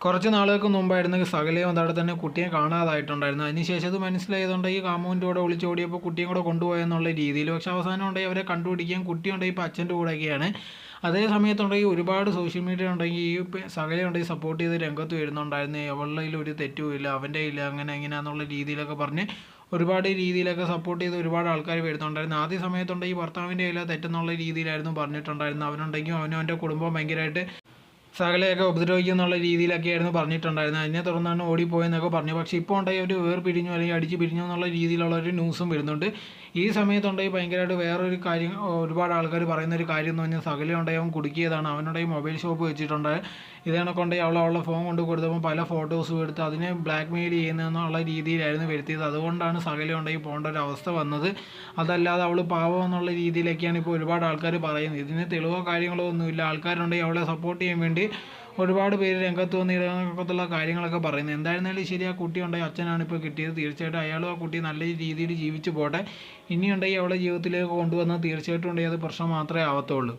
കുറച്ച് നാളുകൾക്ക് മുമ്പായിരുന്നു സകലയും അതവിടെ തന്നെ കുട്ടിയെ കാണാതായിട്ടുണ്ടായിരുന്നു. അതിനുശേഷം അത് മനസ്സിലായതുകൊണ്ട് ഈ കാമുവിൻ്റെ കൂടെ ഒളിച്ചോടിയപ്പോൾ കുട്ടിയും കൂടെ കൊണ്ടുപോയെന്നുള്ള രീതിയിൽ. പക്ഷേ അവസാനം ഉണ്ടെങ്കിൽ അവരെ കണ്ടുപിടിക്കുകയും കുട്ടിയുണ്ടെങ്കിൽ ഇപ്പോൾ അച്ഛൻ്റെ കൂടെയൊക്കെയാണ്. അതേ സമയത്തുണ്ടെങ്കിൽ ഒരുപാട് സോഷ്യൽ മീഡിയ ഉണ്ടെങ്കിൽ ഈ സകലയുണ്ടെങ്കിൽ സപ്പോർട്ട് ചെയ്ത് രംഗത്ത് വരുന്നുണ്ടായിരുന്നു. അവളുടെ ഒരു തെറ്റുമില്ല, അവൻ്റെ ഇല്ല, അങ്ങനെ എങ്ങനെയാണെന്നുള്ള രീതിയിലൊക്കെ പറഞ്ഞ് ഒരുപാട് രീതിയിലൊക്കെ സപ്പോർട്ട് ചെയ്ത് ഒരുപാട് ആൾക്കാർ വരുന്നുണ്ടായിരുന്നു. ആദ്യ സമയത്തുണ്ടെങ്കിൽ ഈ ഭർത്താവിൻ്റെ ഇല്ല തെറ്റെന്നുള്ള രീതിയിലായിരുന്നു പറഞ്ഞിട്ടുണ്ടായിരുന്നു. അവനുണ്ടെങ്കിൽ അവനും അവൻ്റെ കുടുംബം ഭയങ്കരമായിട്ട് സകലയൊക്കെ ഉപദ്രവിക്കും എന്നുള്ള രീതിയിലൊക്കെയായിരുന്നു പറഞ്ഞിട്ടുണ്ടായിരുന്നത്. അതിനെ തുടർന്നാണ് ഓടിപ്പോയെന്നൊക്കെ പറഞ്ഞു. പക്ഷേ ഇപ്പോൾ ഉണ്ടെങ്കിൽ അവർ വേർപിരിഞ്ഞു അല്ലെങ്കിൽ അടിച്ച് പിരിഞ്ഞു എന്നുള്ള രീതിയിലുള്ള ഒരു ന്യൂസും വരുന്നുണ്ട്. ഈ സമയത്തുണ്ടെങ്കിൽ ഭയങ്കരമായിട്ട് വേറൊരു കാര്യം ഒരുപാട് ആൾക്കാർ പറയുന്നൊരു കാര്യം എന്ന് പറഞ്ഞാൽ സകലയുണ്ടെങ്കിൽ അവൻ കുടുക്കിയതാണ്. അവനുണ്ടെങ്കിൽ മൊബൈൽ ഷോപ്പ് വെച്ചിട്ടുണ്ട്. ഇതേണക്കൊണ്ടെങ്കിൽ അവളുടെ ഫോൺ കൊണ്ട് കൊടുത്തപ്പോൾ പല ഫോട്ടോസും എടുത്ത് അതിനെ ബ്ലാക്ക് മെയിൽ ചെയ്യുന്നതെന്നുള്ള രീതിയിലായിരുന്നു വരുത്തിയത്. അതുകൊണ്ടാണ് സകലയുണ്ടെങ്കിൽ പോകേണ്ട ഒരു അവസ്ഥ വന്നത്. അതല്ലാതെ അവൾ പാവം എന്നുള്ള രീതിയിലൊക്കെയാണ് ഇപ്പോൾ ഒരുപാട് ആൾക്കാർ പറയുന്നത്. ഇതിന് തെളിവോ കാര്യങ്ങളോ ഒന്നുമില്ല. ആൾക്കാരുണ്ടെങ്കിൽ അവളെ സപ്പോർട്ട് ചെയ്യാൻ വേണ്ടി ഒരുപാട് പേര് രംഗത്ത് വന്ന് ഇതിനകത്തുള്ള കാര്യങ്ങളൊക്കെ പറയുന്നത്. എന്തായിരുന്നാലും ശരി, ആ കുട്ടി ഉണ്ടെങ്കിൽ അച്ഛനാണ് ഇപ്പോൾ കിട്ടിയത്. തീർച്ചയായിട്ടും അയാളും ആ കുട്ടി നല്ല രീതിയിൽ ജീവിച്ചു പോട്ടെ. ഇനിയുണ്ടെങ്കിൽ അവളെ ജീവിതത്തിലേക്ക് കൊണ്ടുവന്നാൽ തീർച്ചയായിട്ടും ഉണ്ടെങ്കിൽ അത് പ്രശ്നം മാത്രമേ ആവത്തുള്ളൂ.